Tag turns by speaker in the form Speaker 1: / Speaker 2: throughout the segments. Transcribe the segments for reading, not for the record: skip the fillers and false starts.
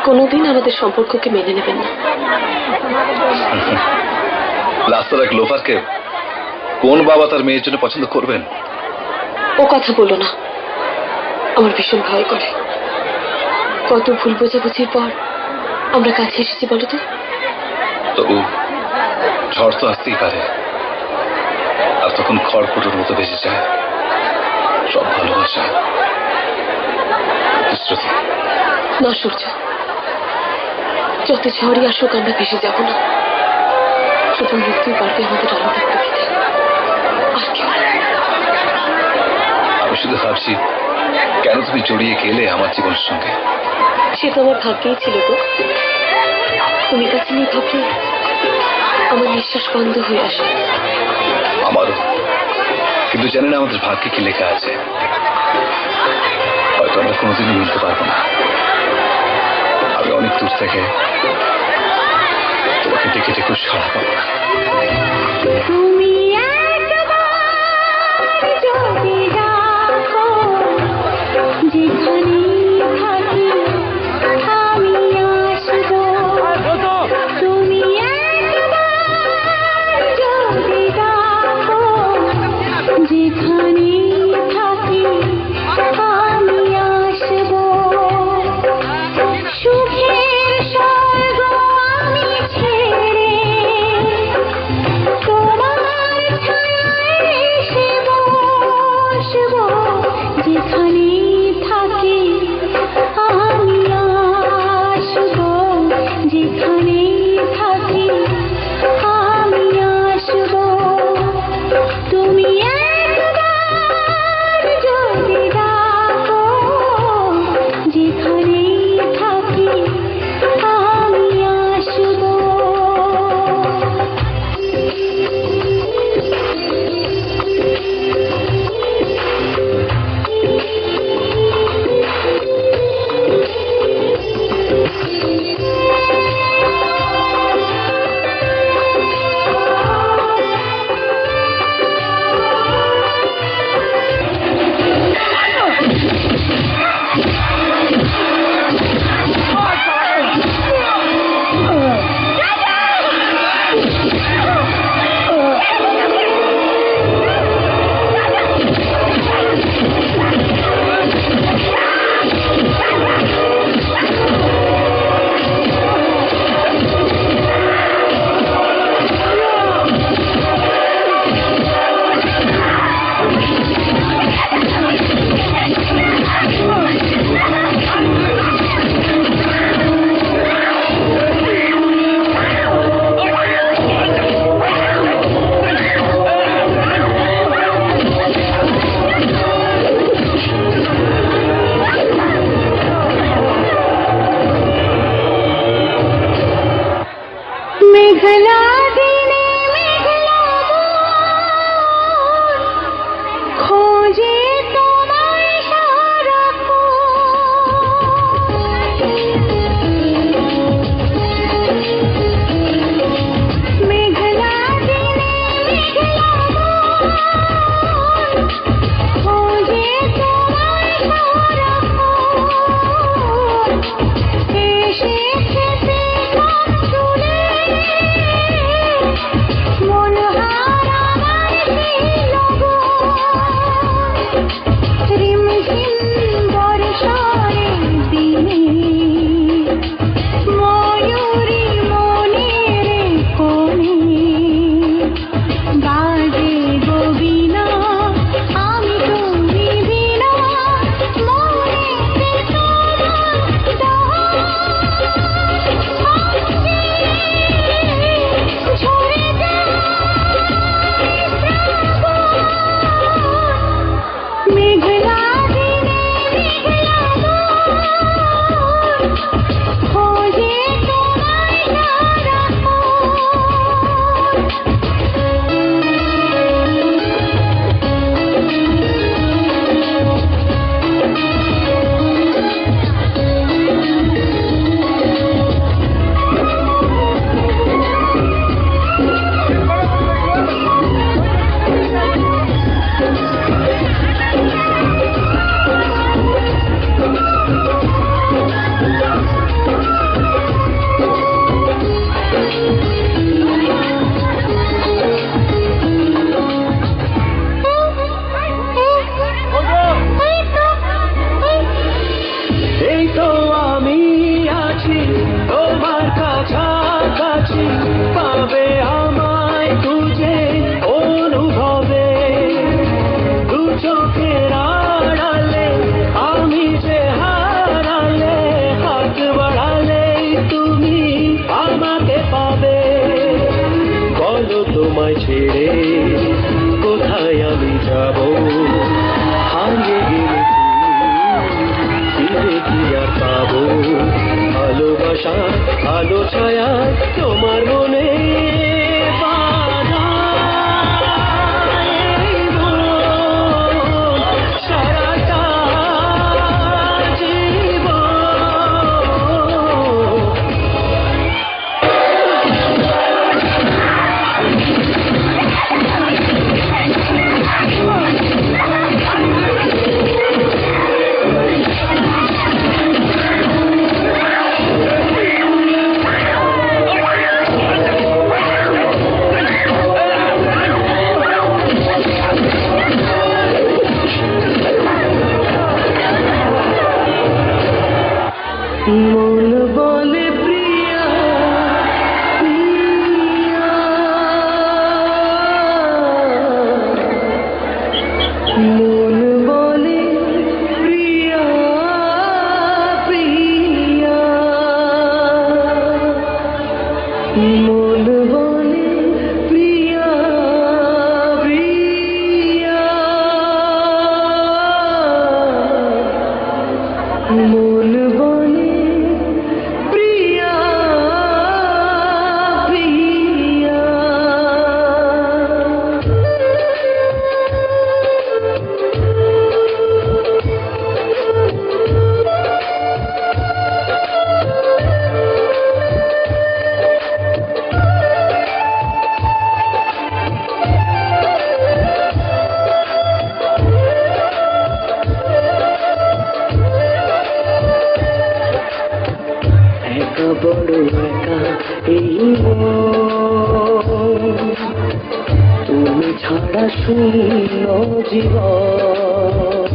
Speaker 1: কোনোদিন আমাদের সম্পর্ককে মেনে নেবেন না।
Speaker 2: রাস্তার এক লোফারকে কোন বাবা তার মেয়ের জন্য পছন্দ করবেন?
Speaker 1: ও কথা বলো না, আমার ভীষণ ভয় করে। কত ভুল বোঝাবুঝির পর আমরা কাছে এসেছি বলো তো।
Speaker 2: তবু ঝড় তো আসতেই পারে, আর তখন খড়কুটোর মতো ভেসে যায় সব ভালোবাসা। শ্রুতি,
Speaker 1: না সূর্য, যত ঝড়ই আসুক আমরা ভেসে যাব না। শুধু মৃত্যুই পারবে আমাদের আলাদা করে দিতে, আর কেউ না।
Speaker 2: আমি শুধু ভাবছি কেন তুমি জড়িয়ে গেলে আমার জীবনের সঙ্গে।
Speaker 1: সে তো আমার ভাগ্যেই ছিল গো। তুমি কাছে নিয়ে ভাবলে আমার নিঃশ্বাস বন্ধ হয়ে আসে।
Speaker 2: আমারও, কিন্তু জানি না আমাদের ভাগ্যে কি লেখা আছে। হয়তো আমরা কোনোদিনই মিলতে পারবো না। আমি অনেক দূর থেকে তোমাকে ডেকে ডেকে সাড়া পাবো না।
Speaker 3: তো আমি আছি তোমার কাছাকাছি, পাবে আমায় খুঁজে অনুভবে। দু চোখের আড়ালে আমি যে হারালে, হাত বাড়ালেই তুমি আমাকে পাবে। বলো তোমায় ছেড়ে কোথায় আমি যাব, হারিয়ে গেলে ফিরে কি আর পাবো? ভালোবাসা আলো ছায়া তোমার মনে বাঁধা, এই মন সারাটা জীবন। মন বলে প্রিয়া প্রিয়া, মন বলে প্রিয়া প্রিয়া, মন বলে প্রিয়া প্রিয়া, মন বলে প্রিয়া প্রিয়া। একা বড় একা এই মন, তুমি ছাড়া শূন্য জীবন।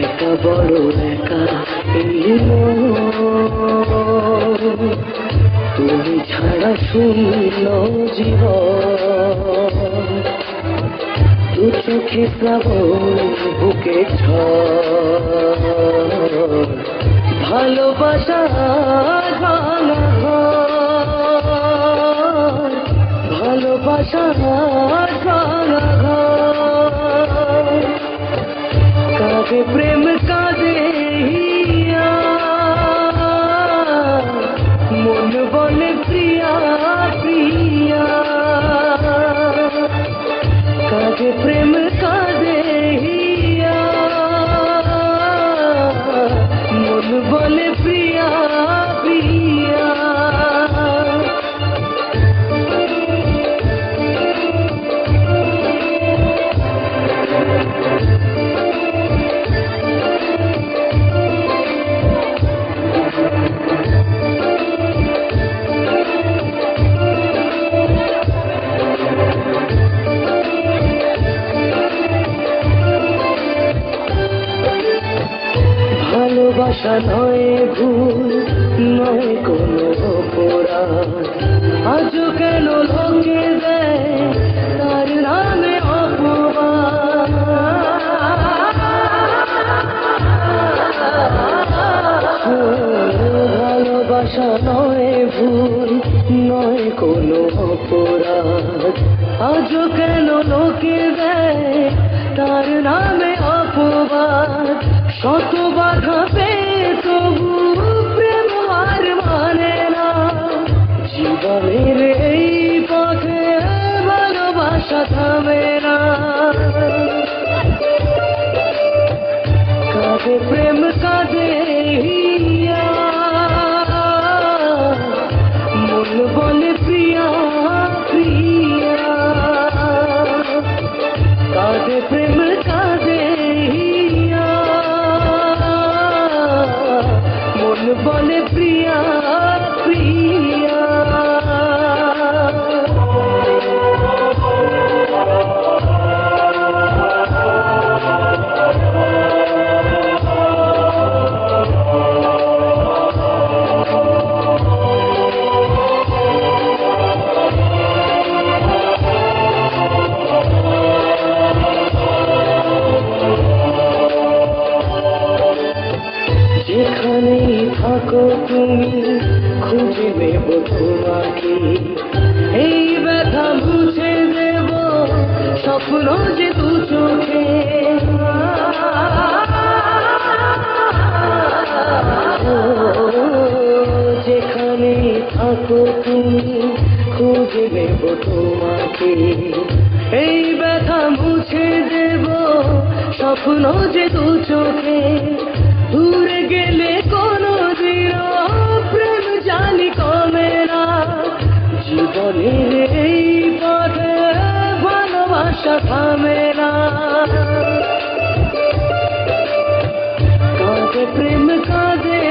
Speaker 3: একা বড় একা এই মন, তুমি ছাড়া শূন্য জীবন। দু চোখে শ্রাবণ বুকে ঝড়, ভালোবাসা ভাঙা ঘর, ভালোবাসা ভাঙা ঘর। কাঁদে প্রেম কাঁদে হিয়া, মন বলে প্রিয়া প্রিয়া। কাঁদে প্রেম কাঁদে হিয়া, মন বলে প্রিয়া প্রিয়া। ভালোবাসা নয় ভুল, নয় কোনো অপরাধ, আজও কেন লোকে দেয় তার নামে অপবাদ। ভালোবাসা নয় ভুল, নয় কোনো অপরাধ, আজও কেন লোকে দেয় তার নামে অপবাদ। শত বাধা পেয়ে তবু প্রেম আর মানে না, জীবনের এই পথে ভালোবাসা থামে না। কাঁদে প্রেম কাঁদে হিয়া, মন বলে প্রিয়া প্রিয়া। কাঁদে প্রেম কাঁদে হিয়া, মন বলে প্রিয়া প্রিয়া। থাকো তুমি খুঁজে নেব তোমাকে এই ব্যথা মুছে দেব স্বপ্ন যে দু চোখে যেখানে থাকো তুমি খুঁজে নেব তোমাকে এই ব্যথা মুছে দেব স্বপ্ন যে দু চোখে দূরে গেলে কোনো দিন প্রেম জানি কমে না জীবনের এই পথে ভালোবাসা থামে না কাঁদে প্রেম কাঁদে